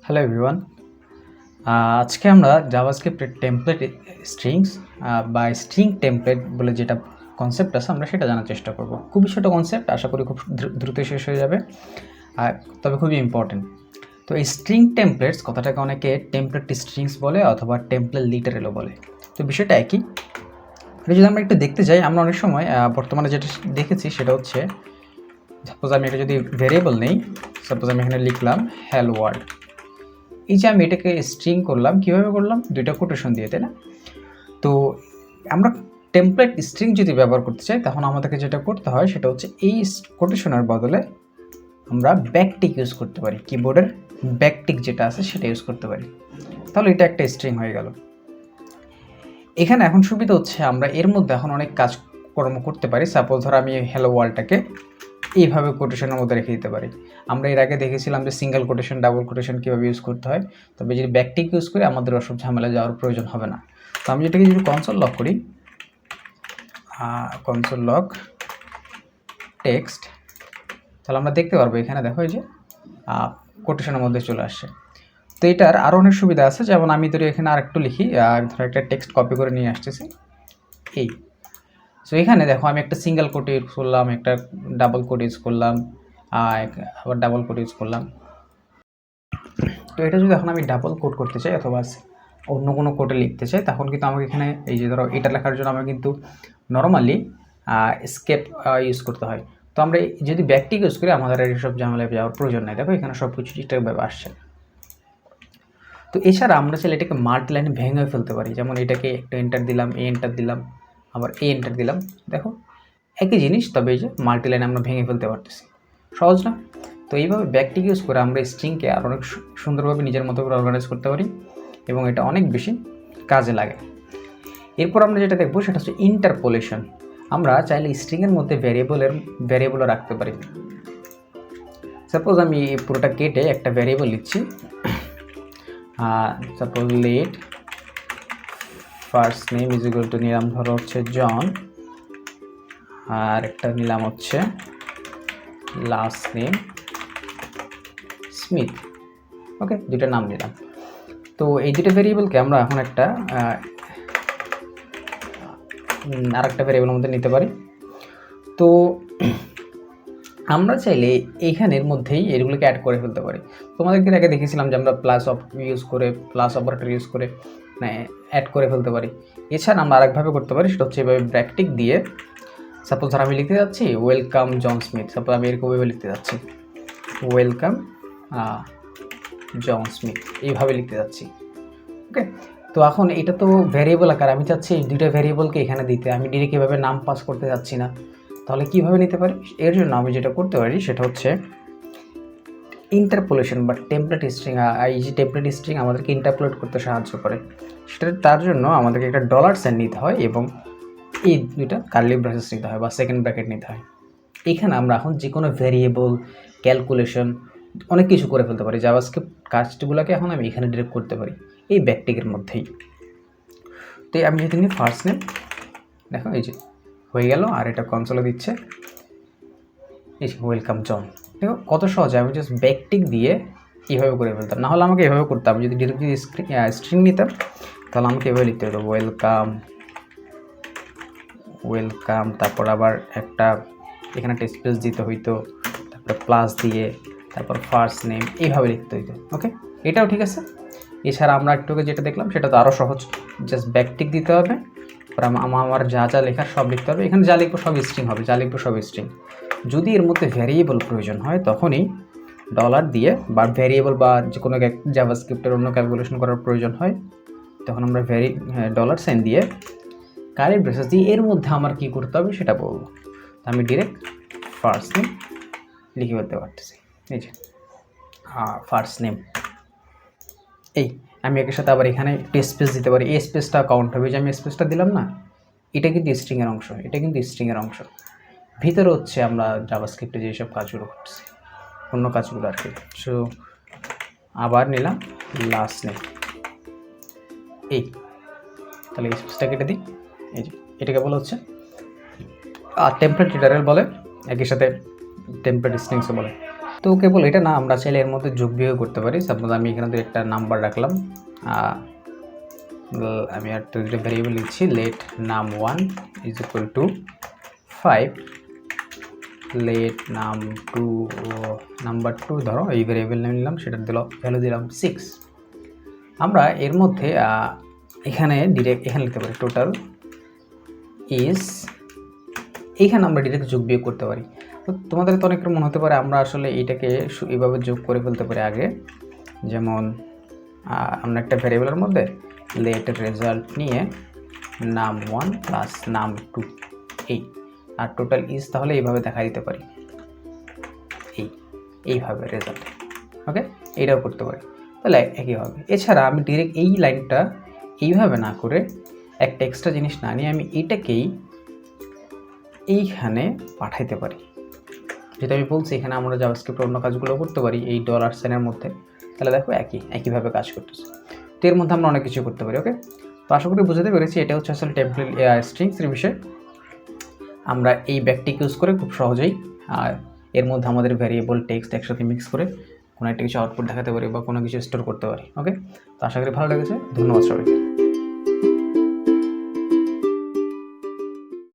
Hello everyone. আজকে আমরা জাভাস্ক্রিপ্টের template strings বা স্ট্রিং টেমপ্লেট বলে যেটা কনসেপ্ট আছে আমরা সেটা জানার চেষ্টা করব। খুবই ছোটো কনসেপ্ট, আশা করি খুব দ্রুত শেষ হয়ে যাবে, তবে খুবই ইম্পর্টেন্ট। তো এই স্ট্রিং টেমপ্লেটস কথাটাকে অনেকে টেমপ্লেট স্ট্রিংস বলে অথবা টেমপ্লেট লিটারেলও বলে। তো বিষয়টা একই। এটা যদি আমরা একটু দেখতে যাই, আমরা অনেক সময় বর্তমানে যেটা দেখেছি সেটা হচ্ছে, সাপোজ আমি এটা যদি ভেরিয়েবল নেই, সাপোজ আমি এখানে লিখলাম হ্যালো ওয়ার্ল্ড। এই যে আমি এটাকে স্ট্রিং করলাম, কীভাবে করলাম? দুইটা কোটেশন দিয়ে, তাই না? তো আমরা টেমপ্লেট স্ট্রিং যদি ব্যবহার করতে চাই তখন আমাদেরকে যেটা করতে হয় সেটা হচ্ছে এই কোটেশনের বদলে আমরা ব্যাকটিক ইউজ করতে পারি। কিবোর্ডের ব্যাকটিক যেটা আছে সেটা ইউজ করতে পারি, তাহলে এটা একটা স্ট্রিং হয়ে গেল। এখানে এখন সুবিধা হচ্ছে আমরা এর মধ্যে এখন অনেক কাজকর্ম করতে পারি। সাপোজ ধর আমি হ্যালো ওয়ার্ল্ডটাকে এইভাবে কোটেশনের মধ্যে রেখে দিতে পারি। আমরা এর আগে দেখেছিলাম যে সিঙ্গেল কোটেশন, ডাবল কোটেশন কীভাবে ইউজ করতে হয়, তবে যদি ব্যাকটিক ইউজ করি আমাদের ওসব ঝামেলা যাওয়ার প্রয়োজন হবে না। তো আমি যেটাকে যদি কনসোল লক করি, কনসোল লক টেক্সট, তাহলে আমরা দেখতে পারবো এখানে দেখো এই যে কোটেশনের মধ্যে চলে আসছে। তো এটার আরও অনেক সুবিধা আছে, যেমন আমি ধরি এখানে আর একটু লিখি, ধরো একটা টেক্সট কপি করে নিয়ে আসতেছি এই। সো এখানে দেখো আমি একটা সিঙ্গেল কোট ইউজ করলাম, একটা ডাবল কোট ইউজ করলাম, আবার ডাবল কোট ইউজ করলাম। তো এটা যদি এখন আমি ডাবল কোট করতে চাই অথবা অন্য কোনো কোটে লিখতে চাই, তখন কিন্তু আমাকে এখানে এই যে ধরো এটা লেখার জন্য আমাকে কিন্তু নর্মালি স্কেপ ইউজ করতে হয়। তো আমরা যদি ব্যাকটিক ইউজ করি আমাদের এইসব ঝামেলায় যাওয়ার প্রয়োজন নাই। দেখো এখানে সব কিছু ঠিকঠাকভাবে আসছে। তো এছাড়া আমরা চাইলে এটাকে মাল্টি লাইনে ভেঙে ফেলতে পারি, যেমন এটাকে একটা এন্টার দিলাম, এ এন্টার দিলাম, আবার এ এন্টার দিলাম, দেখো একই জিনিস, তবে এই যে মাল্টি লাইনে আমরা ভেঙে ফেলতে পারতেছি। সহজ না? তো এইভাবে ব্যাকটিক ইউজ করে আমরা স্ট্রিংকে আর অনেক সুন্দরভাবে নিজের মতো করে অর্গানাইজ করতে পারি এবং এটা অনেক বেশি কাজে লাগে। এরপর আমরা যেটা দেখবো সেটা হচ্ছে ইন্টারপোলেশন। আমরা চাইলে স্ট্রিংয়ের মধ্যে ভ্যারিয়েবলও রাখতে পারি। সাপোজ আমি পুরোটা কেটে একটা ভ্যারিয়েবল লিখছি, suppose let first name is equal to নিলাম ধরো হচ্ছে জন, আর একটা নিলাম হচ্ছে লাস্ট নেম স্মিথ। ওকে, দুইটা নাম নিলাম। তো এই দুটো ভেরিয়েবলকে আমরা এখন একটা আর একটা ভেরিয়েবলের মধ্যে নিতে পারি। তো আমরা চাইলে এইখানের মধ্যেই এগুলোকে অ্যাড করে ফেলতে পারি। তোমাদেরকে আগে দেখেছিলাম যে আমরা প্লাস অপারেটর ইউজ করে অ্যাড করে ফেলতে পারি। এছাড়া আমরা আরেকভাবে করতে পারি, সেটা হচ্ছে এভাবে ব্র্যাকেট দিয়ে, সাপোজ ধর আমি লিখতে যাচ্ছি ওয়েলকাম জন স্মিথ, সাপোজ আমি এরকমভাবে লিখতে যাচ্ছি ওয়েলকাম জন স্মিথ, এইভাবে লিখতে যাচ্ছি। ওকে, তো এখন এটা তো ভ্যারিয়েবল আকার, আমি চাচ্ছি এই দুইটা ভ্যারিয়েবলকে এখানে দিতে, আমি ডিরেক্ট এভাবে নাম পাস করতে যাচ্ছি না। তাহলে কীভাবে নিতে পারি? এর জন্য আমি যেটা করতে পারি সেটা হচ্ছে ইন্টারপোলেশন বা টেমপ্লেট স্ট্রিং। এই যে টেমপ্লেট স্ট্রিং আমাদেরকে ইন্টারপোলেট করতে সাহায্য করে, তার জন্য আমাদেরকে একটা ডলার সাইন নিতে হয় এবং এই দুইটা কার্লি ব্রেসেস নিতে হয় বা সেকেন্ড ব্র্যাকেট নিতে হয়। এখানে আমরা এখন যে কোনো ভ্যারিয়েবল, ক্যালকুলেশন অনেক কিছু করে ফেলতে পারি। জাভাস্ক্রিপ্ট কাজগুলোকে এখন আমি এখানে ডিরেক্ট করতে পারি এই ব্যাকটিকের মধ্যেই। তো আমি যদি নিই ফার্স্ট নেম, দেখো এই যে হয়ে গেল, আর এটা কনসোলে দিচ্ছে এই যে ওয়েলকাম জন। দেখো কত সহজে আমি জাস্ট ব্যাকটিক দিয়ে এইভাবে করে ফেলতাম। নাহলে আমাকে এভাবে করতাম, আমি যদি ডিরেক্ট যদি স্ট্রিং নিতাম তাহলে আমাকে এভাবে লিখতে হতো ওয়েলকাম, তারপর আবার একটা এখানে একটা স্পেস দিতে হইতো, তারপরে প্লাস দিয়ে তারপর ফার্স্ট নেম, এইভাবে লিখতে হইতো। ওকে, এটাও ঠিক আছে। এছাড়া আমরা একটু যেটা দেখলাম সেটা তো আরও সহজ, জাস্ট ব্যাকটিক দিতে হবে, আমার যা যা লেখার সব লিখতে হবে। এখানে যা লিখবো সব স্ট্রিং হবে, যা লিখবো সব স্ট্রিং। যদি এর মধ্যে ভ্যারিয়েবল প্রয়োজন হয় তখনই ডলার দিয়ে, বা ভ্যারিয়েবল বা যে কোনো জাভাস্ক্রিপ্টের অন্য ক্যালকুলেশন করার প্রয়োজন হয় তখন আমরা ডলার সাইন দিয়ে কার্লি ব্রেসেস দিয়ে এর মধ্যে আমার কী করতে হবে সেটা বলবো। আমি ডিরেক্ট ফার্স্ট নেম লিখে ফেলতে পারতেছি, এই যে ফার্স্ট নেম। এই আমি একের সাথে আবার এখানে একটা স্পেস দিতে পারি, এই স্পেসটা কাউন্ট হবে, যে আমি স্পেসটা দিলাম না, এটা কিন্তু স্ট্রিংয়ের অংশ, এটা কিন্তু স্ট্রিংয়ের অংশ। ভিতরে হচ্ছে আমরা জাভাস্ক্রিপ্টে যেসব কাজগুলো করছি, অন্য কাজগুলো আর কি। সো আবার নিলাম লাস্ট নেম, এই তাহলে এই স্পেসটা কেটে দিই। এই যে এটাকে বলা হচ্ছে টেমপ্লেট লিটারেল বলে, একই সাথে টেমপ্লেট স্ট্রিংসও বলে। তো কেবল এটা না, আমরা চাইলে এর মধ্যে যোগ বিয়োগ করতে পারি। সাপোজ আমি এখানে একটা নাম্বার রাখলাম, আমি একটা ভ্যারিয়েবল লিখছি, let num1 is equal to 5, let number 2 ধরো এই ভ্যারিয়েবল নেম নিলাম, সেটা ভ্যালু দিলাম 6। আমরা এর মধ্যে এখানে ডিরেক্ট এখানে লিখতে পারি টোটাল ইজ, এইখানে আমরা ডিরেক্ট যোগ বিয়োগ করতে পারি। তো তোমাদের তো অনেকের মনে হতে পারে আমরা আসলে এইটাকে এইভাবে যোগ করে ফেলতে পারি আগে, যেমন আমরা একটা ভ্যারিয়েবলের মধ্যে লেট রেজাল্ট নিয়ে num1 প্লাস num2 এই, আর টোটাল ইজ তাহলে এইভাবে দেখা দিতে পারি, এইভাবে রেজাল্ট। ওকে, এইটাও করতে পারি, তাহলে একই হবে। এছাড়া আমি ডিরেক্ট এই লাইনটা এইভাবে না করে একটা এক্সট্রা জিনিস না নিয়ে আমি এটাকেই এইখানে পাঠাইতে পারি, যেটা আমি বলছি এখানে আমরা জাভাস্ক্রিপ্টের অন্য কাজগুলো করতে পারি এই ডলার সাইনের মধ্যে। তাহলে দেখো একইভাবে কাজ করতেছে। তো এর মধ্যে আমরা অনেক কিছু করতে পারি। ওকে, তো আশা করি বুঝতে পেরেছি এটা হচ্ছে আসলে টেমপ্লেট স্ট্রিংসের বিষয়। আমরা এই ব্যাকটিক ইউজ করে খুব সহজেই এর মধ্যে আমাদের ভ্যারিয়েবল টেক্সট একসাথে মিক্স করে কোনো একটা কিছু আউটপুট দেখাতে পারি বা কোনো কিছু স্টোর করতে পারি। ওকে, তো আশা করি ভালো লেগেছে। ধন্যবাদ সবাইকে।